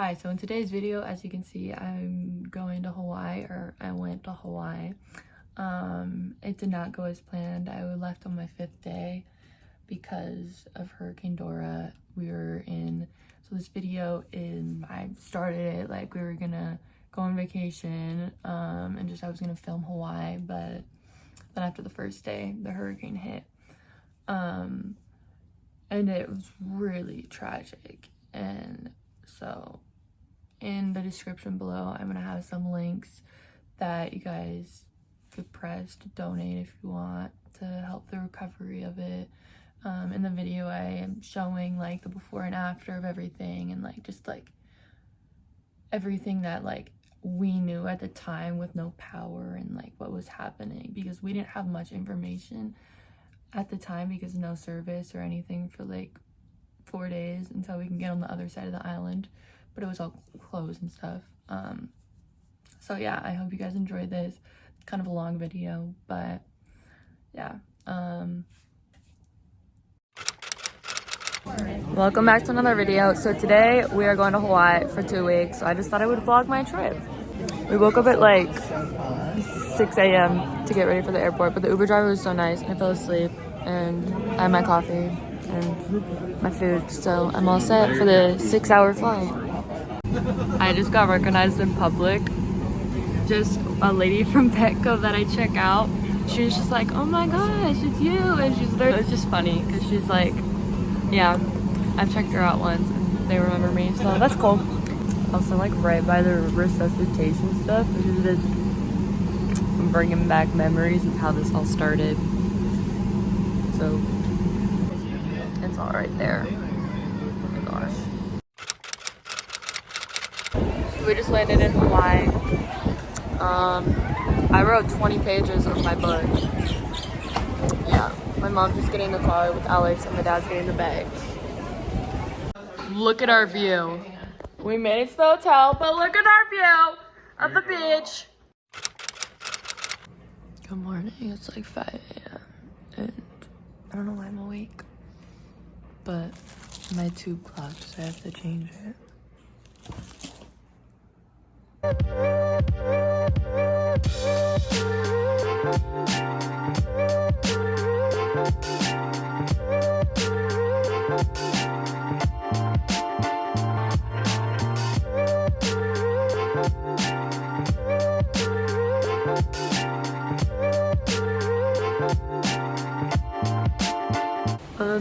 Hi, so in today's video, as you can see, I'm going to Hawaii, or I went to Hawaii. It did not go as planned. I left on my 5th day because of Hurricane Dora. So this video I started it like we were gonna go on vacation, and I was gonna film Hawaii, but then after the first day, the hurricane hit. And it was really tragic. And so in the description below, I'm gonna have some links that you guys could press to donate if you want to help the recovery of it. In the video, I am showing like the before and after of everything, and just everything that we knew at the time with no power, and what was happening, because we didn't have much information at the time because no service or anything for 4 days until we can get on the other side of the island, but it was all closed and stuff. So yeah, I hope you guys enjoyed this. It's kind of a long video, but yeah. Welcome back to another video. So today we are going to Hawaii for 2 weeks, so I just thought I would vlog my trip. We woke up at 6 a.m. to get ready for the airport, but the Uber driver was so nice, and I fell asleep, and I had my coffee and my food, so I'm all set for the 6-hour flight. I just got recognized in public. Just a lady from Petco that I check out, she was just like, oh my gosh, it's you, and she's there. It's just funny because she's like, yeah, I've checked her out once and they remember me, so that's cool. Also right by the resuscitation stuff, which is just bringing back memories of how this all started. So it's all right there. Oh my gosh. So we just landed in Hawaii. I wrote 20 pages of my book. Yeah, my mom's just getting in the car with Alex and my dad's getting the bags. Look at our view. We made it to the hotel, but look at our view of the beach. Good morning, it's 5 a.m. and I don't know why I'm awake, but my tube clock, so I have to change it.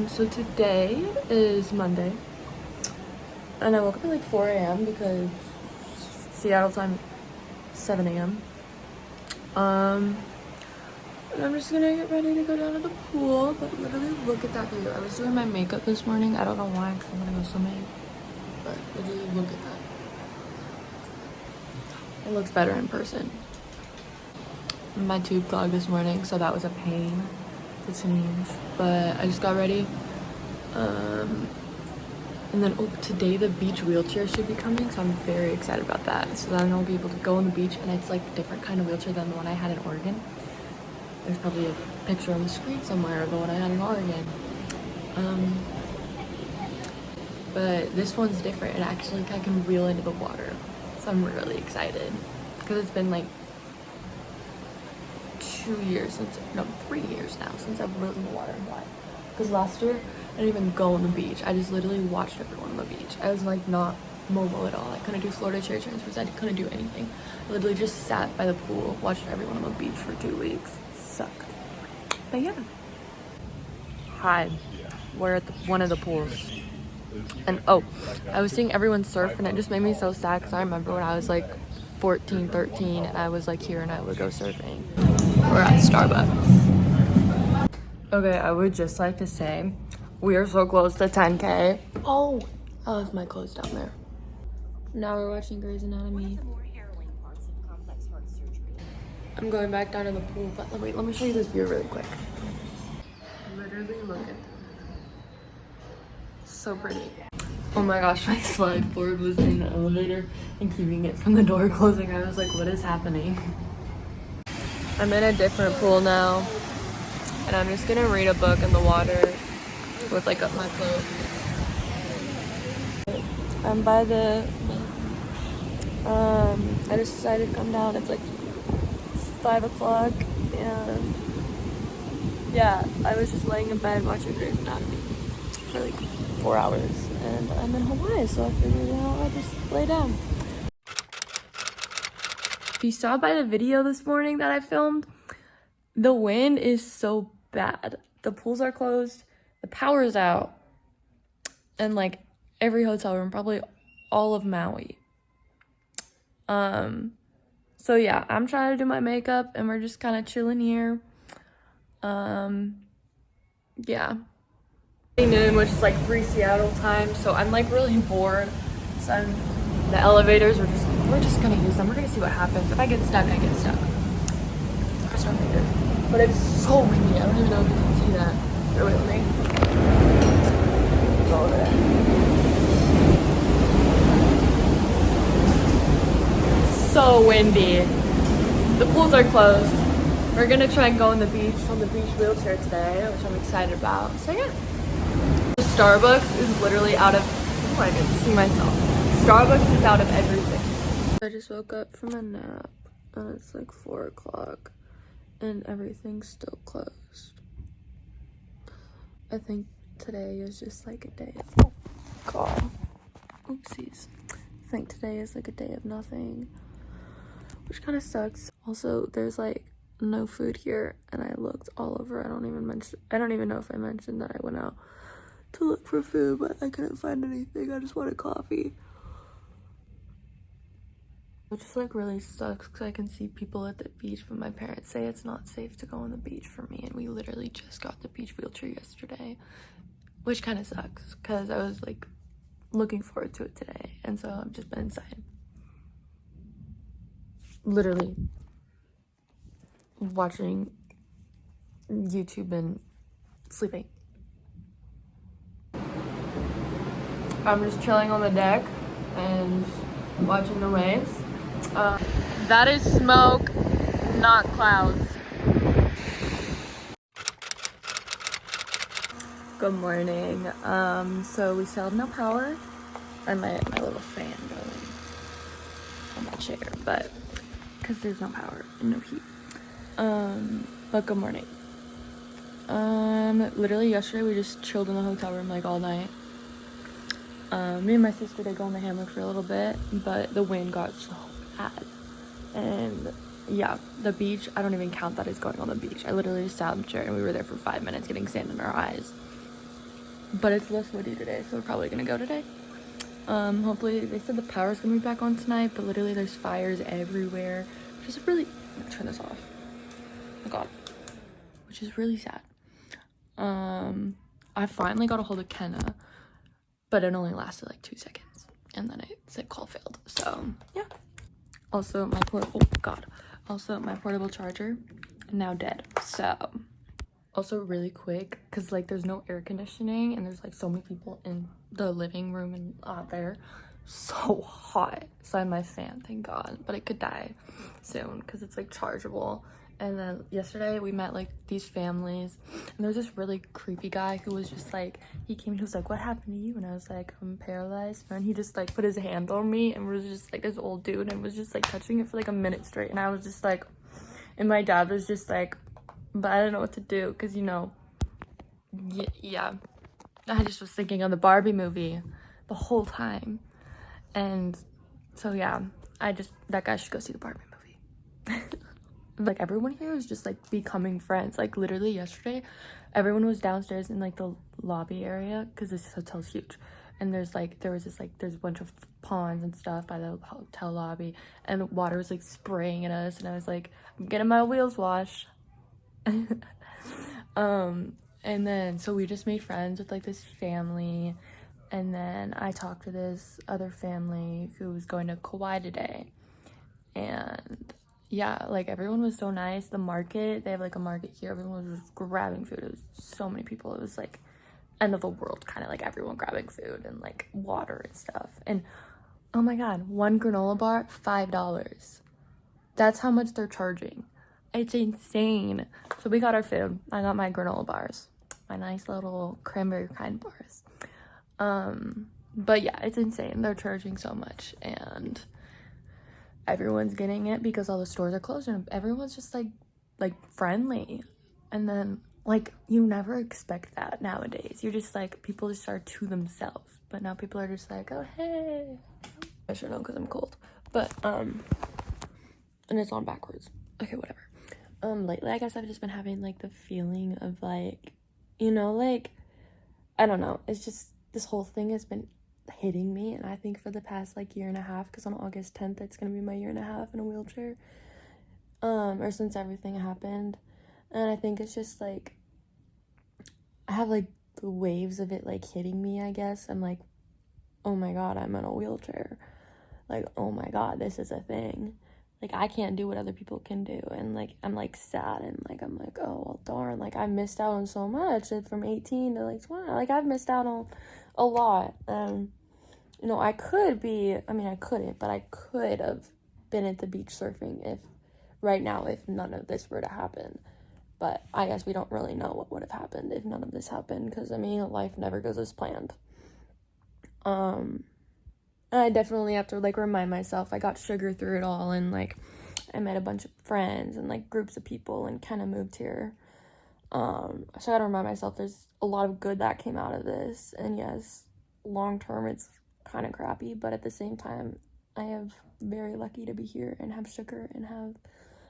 So today is Monday, and I woke up at 4 a.m. because Seattle time 7 a.m. And I'm just gonna get ready to go down to the pool, but literally look at that view. I was doing my makeup this morning. I don't know why, because I'm gonna go swimming, but literally look at that. It looks better in person. My tube clogged this morning, so that was a pain to change, but I just got ready. And then today the beach wheelchair should be coming, so I'm very excited about that. So then I'll be able to go on the beach, and it's a different kind of wheelchair than the one I had in Oregon. There's probably a picture on the screen somewhere of the one I had in Oregon. But this one's different, and actually I can reel into the water, so I'm really excited because it's been 3 years now since I've reeled in the water in Hawaii. Because last year I didn't even go on the beach. I just literally watched everyone on the beach. I was not mobile at all. I couldn't do Florida chair transfers. I couldn't do anything. I literally just sat by the pool, watched everyone on the beach for 2 weeks. Sucked. But yeah. Hi. We're at one of the pools. And I was seeing everyone surf, and it just made me so sad because I remember when I was 14, 13, and I was here and I would go surfing. We're at Starbucks. Okay, I would just like to say we are so close to 10K. Oh, I left my clothes down there. Now we're watching Grey's Anatomy. I'm going back down to the pool, but let me show you this view really quick. Literally look at this. So pretty. Oh my gosh, my slide board was in the elevator and keeping it from the door closing. I was like, what is happening? I'm in a different pool now, and I'm just gonna read a book in the water with my clothes. I'm by the I just decided to come down. It's like 5 o'clock, and yeah, I was just laying in bed watching Grey's Anatomy for like 4 hours, and I'm in Hawaii, so I figured, you know, I'll just lay down. If you saw by the video this morning that I filmed, the wind is so bad. The pools are closed, the power is out, and like every hotel room, probably all of Maui. So yeah, I'm trying to do my makeup and we're just kind of chilling here. Yeah. Noon, which is like 3 Seattle time, so I'm like really bored. So the elevators, we're just gonna use them. We're gonna see what happens. If I get stuck, I get stuck. Cross our fingers. But it's so windy. I don't even know if you can see that. Bear with me. Go over there. So windy. The pools are closed. We're gonna try and go on the beach wheelchair today, which I'm excited about. So yeah. Starbucks is literally out of, oh, I didn't see myself. Starbucks is out of everything. I just woke up from a nap and it's like 4 o'clock and everything's still closed. I think today is just like a day of, oh god, oopsies. I think today is like a day of nothing, which kind of sucks. Also, there's like no food here and I looked all over. I don't even know if I mentioned that I went out to look for food, but I couldn't find anything. I just wanted coffee. It just like really sucks because I can see people at the beach, but my parents say it's not safe to go on the beach for me, and we literally just got the beach wheelchair yesterday, which kind of sucks because I was like looking forward to it today, and so I've just been inside literally watching YouTube and sleeping. I'm just chilling on the deck and watching the waves. That is smoke, not clouds. Good morning. So we still have no power. I might have my little fan going on my chair, but because there's no power and no heat. But good morning. Literally yesterday we just chilled in the hotel room like all night. Me and my sister did go on the hammock for a little bit, but the wind got so bad. And yeah, the beach, I don't even count that as going on the beach. I literally just sat in the chair and we were there for 5 minutes getting sand in our eyes. But it's less windy today, so we're probably gonna go today. Hopefully, they said the power's gonna be back on tonight, but literally there's fires everywhere, which is really, I'm gonna turn this off. Oh my god. Which is really sad. I finally got a hold of Kenna, but it only lasted like 2 seconds, and then it said call failed. So yeah. Also my portable charger now dead. So also really quick, because like there's no air conditioning and there's like so many people in the living room and out there, so hot. So I have my fan, thank god, but it could die soon because it's like chargeable. And then yesterday we met like these families, and there's this really creepy guy who was just like, he came and he was like, what happened to you? And I was like, I'm paralyzed. And he just like put his hand on me and was just like this old dude and was just like touching it for like a minute straight. And I was just like, and my dad was just like, but I don't know what to do because, you know, yeah, I just was thinking of the Barbie movie the whole time. And so yeah, that guy should go see the Barbie movie. Like everyone here is just like becoming friends. Like literally yesterday everyone was downstairs in like the lobby area because this hotel's huge, and there's a bunch of ponds and stuff by the hotel lobby, and water was like spraying at us, and I was like, I'm getting my wheels washed. And then so we just made friends with like this family, and then I talked to this other family who was going to Kauai today, and yeah, like everyone was so nice. The market, they have like a market here, everyone was just grabbing food. It was so many people. It was like end of the world, kind of like everyone grabbing food and like water and stuff. And oh my god, one granola bar, $5. That's how much they're charging. It's insane. So we got our food. I got my granola bars, my nice little cranberry kind bars. But yeah, it's insane. They're charging so much, and everyone's getting it because all the stores are closed and everyone's just like friendly. And then like you never expect that nowadays. You're just like, people just are to themselves, but now people are just like, oh hey, I should know because I'm cold, but and it's on backwards. Okay, whatever. Lately I guess I've just been having like the feeling of like, you know, like I don't know, it's just this whole thing has been hitting me, and I think for the past like year and a half, because on August 10th it's gonna be my year and a half in a wheelchair, or since everything happened. And I think it's just like I have like the waves of it like hitting me, I guess. I'm like, oh my god, I'm in a wheelchair, like oh my god, this is a thing, like I can't do what other people can do. And like I'm like sad, and like I'm like, oh well darn, like I missed out on so much from 18 to like 20. Like I've missed out on a lot. You know, I couldn't, but I could have been at the beach surfing if none of this were to happen. But I guess we don't really know what would have happened if none of this happened, because I mean life never goes as planned. And I definitely have to like remind myself I got sugar through it all, and like I met a bunch of friends and like groups of people and kind of moved here. So I gotta remind myself there's a lot of good that came out of this, and yes, long term it's kind of crappy, but at the same time I am very lucky to be here and have sugar and have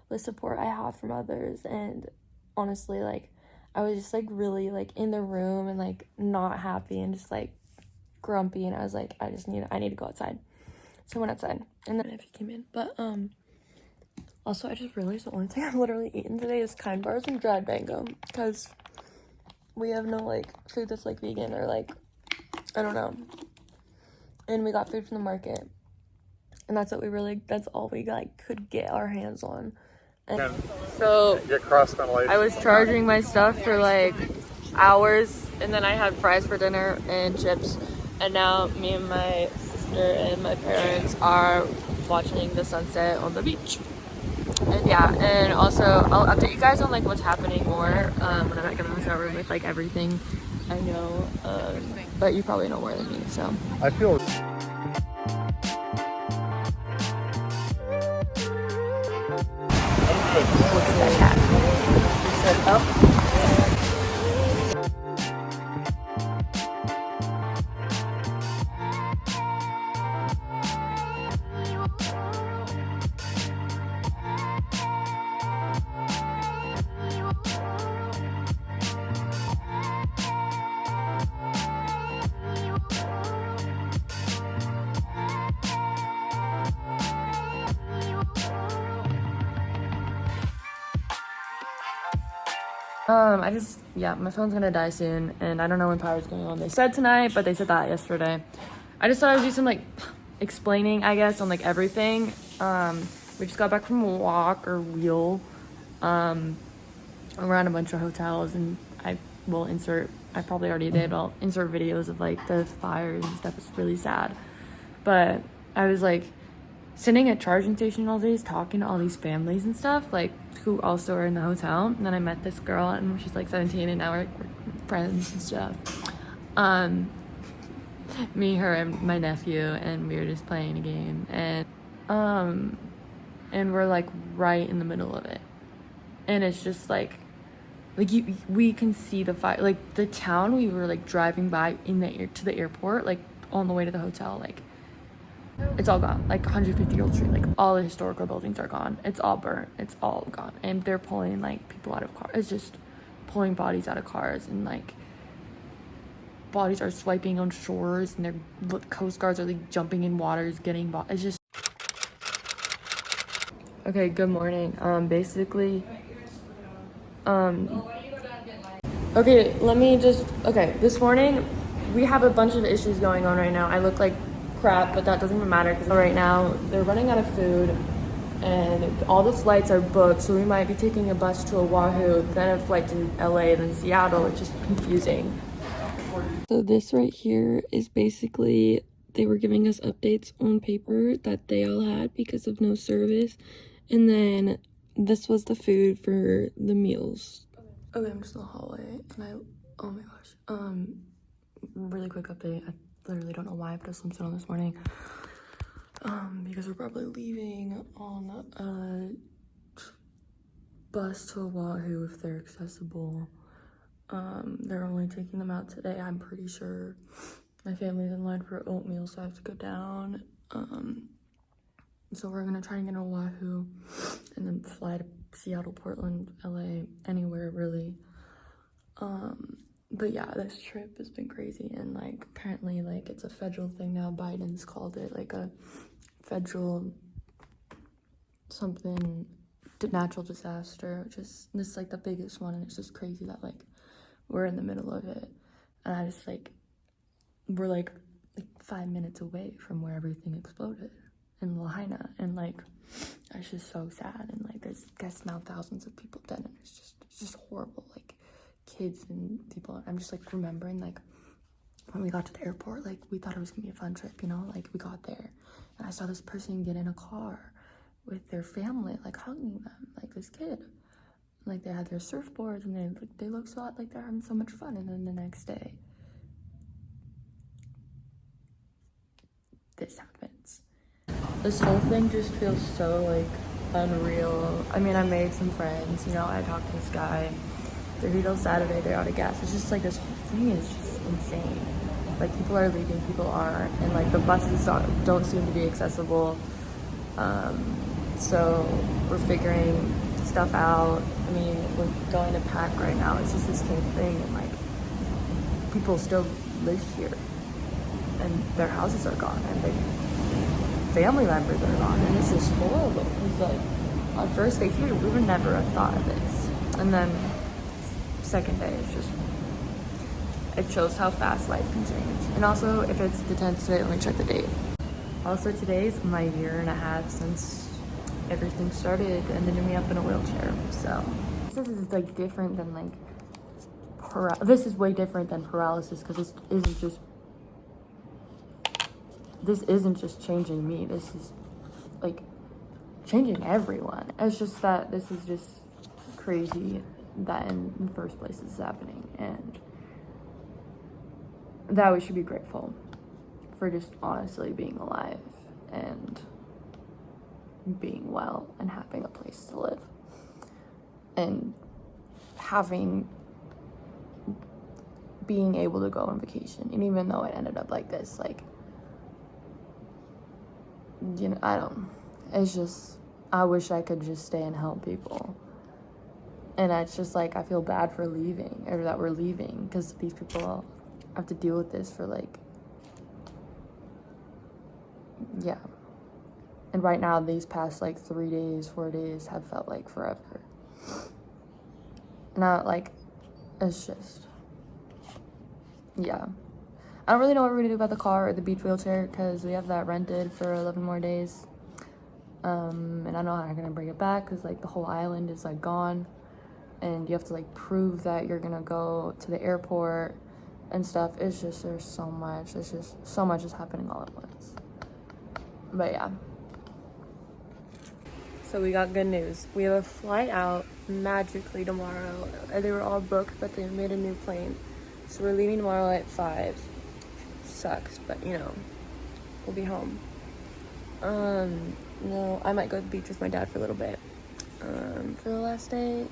the support I have from others. And honestly, like I was just like really like in the room and like not happy and just like grumpy, and I was like, I need to go outside. So I went outside, and then if he came in. But also I just realized the only thing I've literally eaten today is Kind Bars and dried mango, because we have no like food that's like vegan or like I don't know. And we got food from the market, and that's all we like could get our hands on. And so I was charging my stuff for like hours, and then I had fries for dinner and chips, and now me and my sister and my parents are watching the sunset on the beach. And yeah, and also I'll update you guys on like what's happening more when I'm back in the hotel room with like everything I know, but you probably know more than me, so I feel look at that cat. He said, oh. My phone's gonna die soon, and I don't know when power's going on. They said tonight, but they said that yesterday. I just thought I would do some like explaining, I guess, on like everything. We just got back from a walk or wheel around a bunch of hotels, and I probably already did, but I'll insert videos of like the fires and stuff. It's really sad. But I was like sitting at charging station all days talking to all these families and stuff, like who also are in the hotel. And then I met this girl, and she's like 17, and now we're friends and stuff. Me, her, and my nephew, and we were just playing a game, and we're like right in the middle of it, and it's just like we can see the fire, like the town we were like driving by to the airport, like on the way to the hotel, like it's all gone. Like 150-year-old street, like all the historical buildings are gone. It's all burnt. It's all gone. And they're pulling like people out of cars. It's just pulling bodies out of cars, and like bodies are swiping on shores, and the coast guards are like jumping in waters, getting it's just okay. Good morning. Basically, okay. This morning we have a bunch of issues going on right now. I look like crap, but that doesn't even matter because right now they're running out of food, and all the flights are booked, so we might be taking a bus to Oahu, then a flight to LA, then Seattle. It's just confusing. So this right here is basically, they were giving us updates on paper that they all had because of no service, and then this was the food for the meals. Okay, I'm just in the hallway, and oh my gosh, really quick update. I literally don't know why I put a swimsuit on this morning. because we're probably leaving on a bus to Oahu if they're accessible. They're only taking them out today, I'm pretty sure. My family's in line for oatmeal, so I have to go down. So we're gonna try and get to Oahu and then fly to Seattle, Portland, LA, anywhere really. But yeah, this trip has been crazy, and like apparently like it's a federal thing now. Biden's called it like a federal something natural disaster, which is this is like the biggest one, and it's just crazy that like we're in the middle of it. And I just like we're like 5 minutes away from where everything exploded in Lahaina, and like it's just so sad. And like there's guess now thousands of people dead, and it's just horrible, like kids and people. I'm just like remembering like when we got to the airport, like we thought it was gonna be a fun trip, you know, like we got there and I saw this person get in a car with their family, like hugging them, like this kid, like they had their surfboards and they look so like they're having so much fun. And then the next day this happens. This whole thing just feels so like unreal. I mean, I made some friends, you know, I talked to this guy. They're here till Saturday, they're out of gas. It's just like this whole thing is just insane. Like people are leaving, people aren't, and like the buses don't seem to be accessible. So we're figuring stuff out. I mean, we're going to pack right now. It's just this whole thing, and like people still live here and their houses are gone and their family members are gone, and it's just horrible. It's like on first day here, we would never have thought of this, and then second day it's just, it shows how fast life can change. And also, if it's the 10th today, let me check the date. Also, today's my 1.5 years since everything started, ended me up in a wheelchair. So this is like different than like this is way different than paralysis, because this isn't just changing me, this is like changing everyone. It's just that this is just crazy that in the first place this is happening, and that we should be grateful for just honestly being alive and being well and having a place to live and being able to go on vacation. And even though it ended up like this, like, you know, it's just, I wish I could just stay and help people. And it's just like, I feel bad for leaving, or that we're leaving, because these people have to deal with this for like, yeah. And right now, these past like 3 days, 4 days have felt like forever. Not like, it's just, yeah. I don't really know what we're gonna do about the car or the beach wheelchair, because we have that rented for 11 more days. And I don't know how I'm gonna bring it back, because like the whole island is like gone. And you have to like prove that you're gonna go to the airport and stuff. It's just, there's so much. It's just, so much is happening all at once. But yeah. So we got good news. We have a flight out magically tomorrow. They were all booked, but they made a new plane. So we're leaving tomorrow at 5. Sucks, but you know, we'll be home. No, I might go to the beach with my dad for a little bit. For the last day.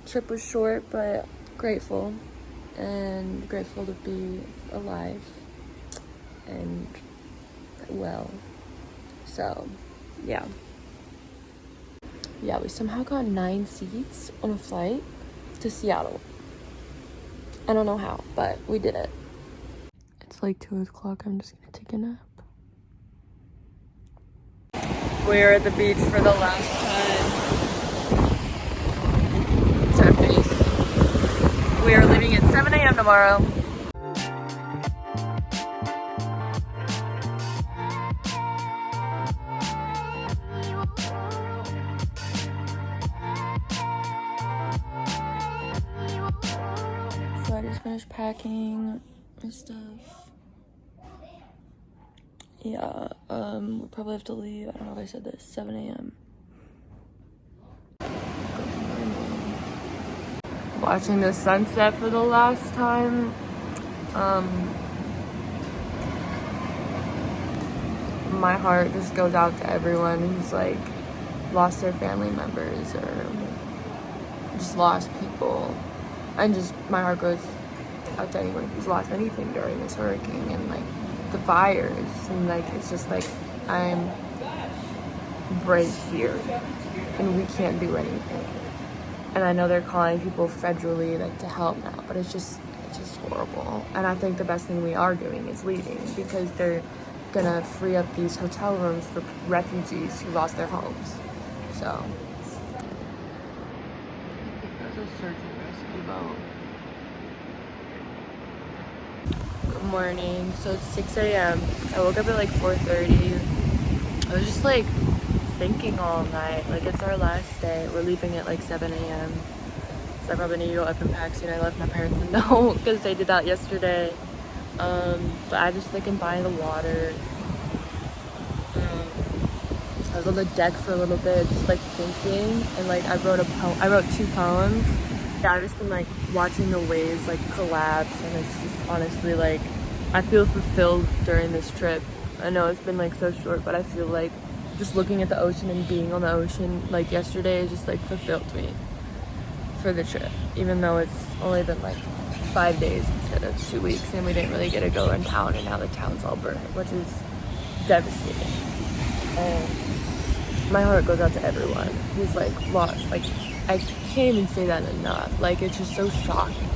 Trip was short, but grateful, and grateful to be alive and well. So yeah, we somehow got 9 seats on a flight to Seattle. I don't know how, but we did it. It's like 2 o'clock. I'm just gonna take a nap. We're at the beach for the last time. Sad face. We are leaving at 7 a.m. tomorrow. So I just finished packing my stuff. Yeah, we'll probably have to leave, I don't know if I said this, 7 a.m. Watching the sunset for the last my heart just goes out to everyone who's like lost their family members or just lost people, and just my heart goes out to anyone who's lost anything during this hurricane and like the fires, and like it's just like I'm right here and we can't do anything. And I know they're calling people federally like to help now, but it's just horrible. And I think the best thing we are doing is leaving, because they're gonna free up these hotel rooms for refugees who lost their homes. So there's a search and rescue boat. Good morning. So it's 6 a.m. I woke up at like 4:30. I was just like thinking all night. Like, it's our last day. We're leaving at like 7 a.m. So I probably need to go up and pack soon. I left my parents a note because they did that yesterday. But I just thinking by the water. I was on the deck for a little bit, just like thinking, and like I wrote 2 poems. Yeah, I've just been like watching the waves like collapse, and it's just honestly like I feel fulfilled during this trip. I know it's been like so short, but I feel like just looking at the ocean and being on the ocean like yesterday just like fulfilled me for the trip, even though it's only been like 5 days instead of 2 weeks, and we didn't really get to go in town, and now the town's all burnt, which is devastating. And my heart goes out to everyone who's like lost. Like, I can't even say that enough. Like, it's just so shocking.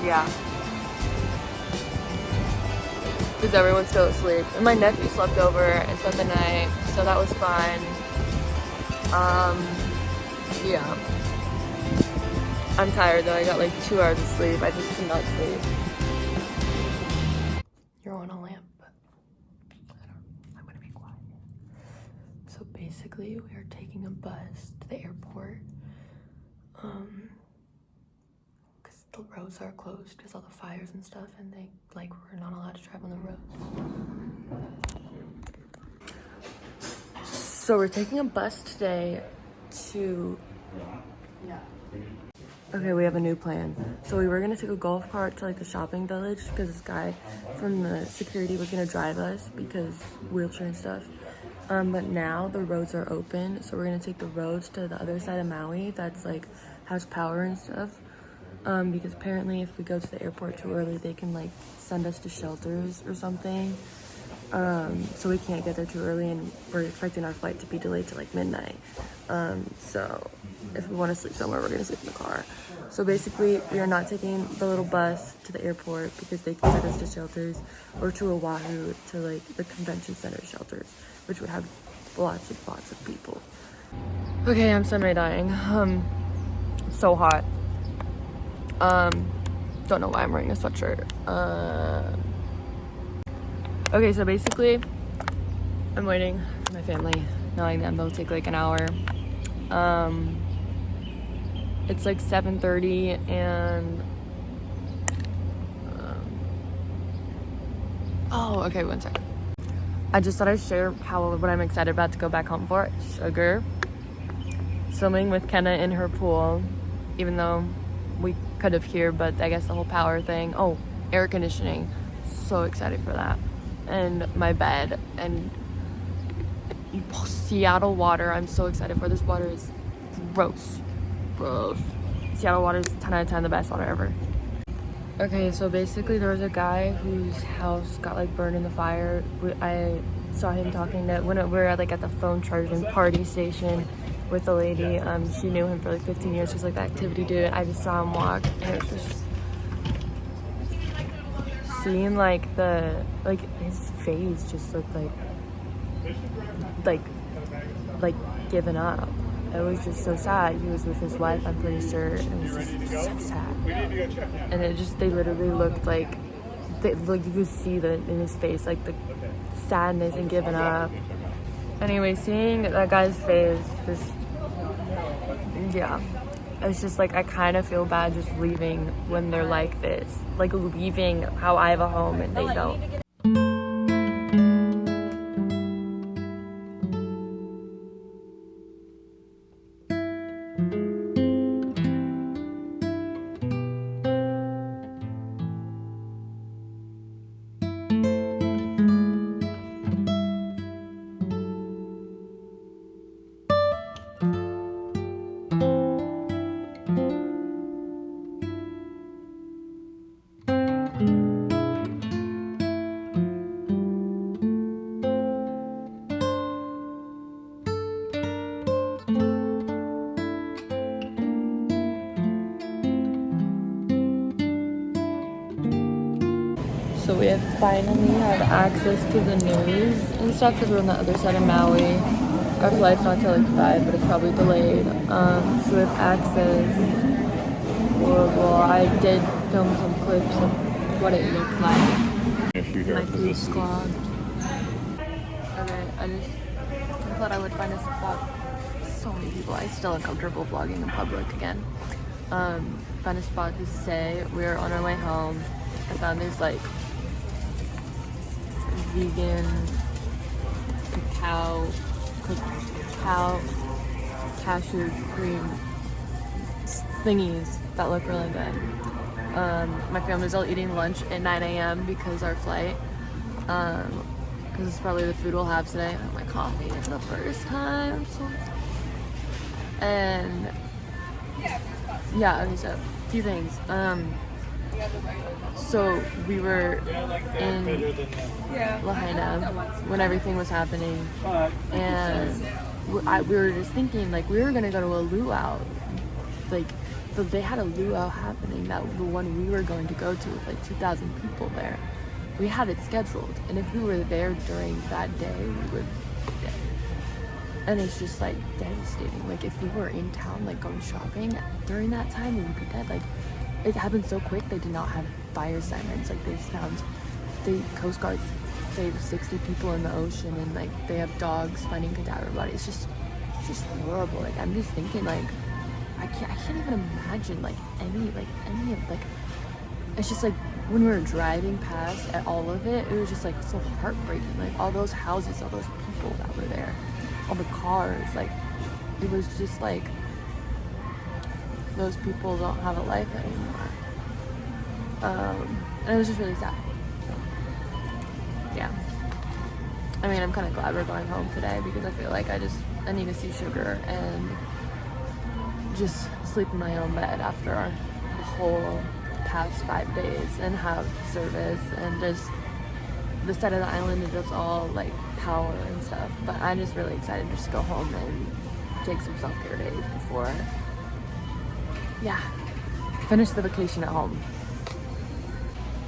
Yeah, because everyone's still asleep, and my nephew slept over and spent the night, so that was fine. Yeah, I'm tired though. I got like 2 hours of sleep. I just could not sleep. You're on a lamp, but I'm gonna be quiet. So basically we are taking a bus to the airport. The roads are closed because all the fires and stuff, and they like we're not allowed to drive on the roads. So we're taking a bus today to okay, we have a new plan. So we were gonna take a golf cart to like the shopping village because this guy from the security was gonna drive us because wheelchair and stuff. But now the roads are open, so we're gonna take the roads to the other side of Maui that's like has power and stuff. Because apparently if we go to the airport too early, they can like send us to shelters or something. So we can't get there too early, and we're expecting our flight to be delayed to like midnight. So if we want to sleep somewhere, we're gonna sleep in the car. So basically we are not taking the little bus to the airport because they can send us to shelters, or to Oahu to like the convention center shelters, which would have lots of people. Okay, I'm semi-dying. It's so hot. Don't know why I'm wearing a sweatshirt. Okay, so basically I'm waiting for my family, knowing that they'll take like an hour. It's like 7:30, and oh, okay, one second. I just thought I'd share what I'm excited about to go back home for. Sugar. Swimming with Kenna in her pool, even though we could have here, but I guess the whole power thing. Oh, air conditioning. So excited for that. And my bed and Seattle water. I'm so excited for this water. Is gross. Seattle water is 10 out of 10 the best water ever. Okay, so basically there was a guy whose house got like burned in the fire. I saw him talking to when we were like at the phone charging party station with the lady. She knew him for like 15 years. She's like the activity dude. I just saw him walk, and it was just seeing like his face just looked like given up. It was just so sad. He was with his wife, I'm pretty sure. It was just so sad. And they literally looked like you could see in his face, like the sadness and giving up. Anyway, seeing that guy's face, just, yeah. It's just like, I kind of feel bad just leaving when they're like this. Like leaving how I have a home and they don't. So we finally have access to the news and stuff because we're on the other side of Maui. Our flight's not till like 5, but it's probably delayed. So we have access. Horrible. I did film some clips of what it looked like. My food squad. Okay, I thought I would find a spot. So many people. I'm still uncomfortable vlogging in public again. Find a spot to stay. We're on our way home. I found this like vegan cacao cashew cream thingies that look really good. My family's all eating lunch at 9 a.m. because our flight, because it's probably the food we'll have today. I have my coffee for the first time. And yeah, okay, so a few things. So we were in LAHAINA when everything was happening, and we were just thinking like we were gonna go to a luau, like they had a luau happening, that the one we were going to go to with like 2,000 people there. We had it scheduled, and if we were there during that day, we would be dead. And it's just like devastating. Like if we were in town like going shopping during that time, we would be dead. Like it happened so quick. They did not have fire sirens. Like they found, the Coast Guard saved 60 people in the ocean, and like they have dogs finding cadaver bodies. It's just horrible. Like I'm just thinking like I can't even imagine like any of it's just like when we were driving past at all of it, it was just like so heartbreaking. Like all those houses, all those people that were there, all the cars, like it was just like those people don't have a life anymore. And it was just really sad. Yeah. I mean, I'm kind of glad we're going home today because I feel like I need to see Sugar and just sleep in my own bed after the whole past 5 days and have service and just the side of the island is just all like power and stuff. But I'm just really excited just to go home and take some self-care days before, yeah, finish the vacation at home.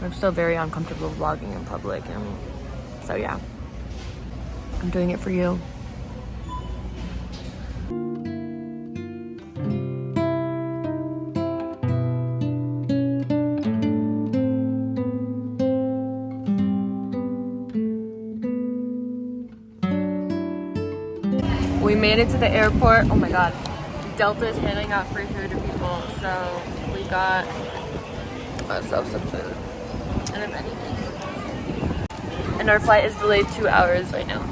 I'm still very uncomfortable vlogging in public, and so yeah, I'm doing it for you. We made it to the airport. Oh my god, Delta is handing out free food to people, so we got ourselves some food and a menu. And our flight is delayed 2 hours right now,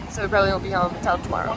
so we probably won't be home until tomorrow.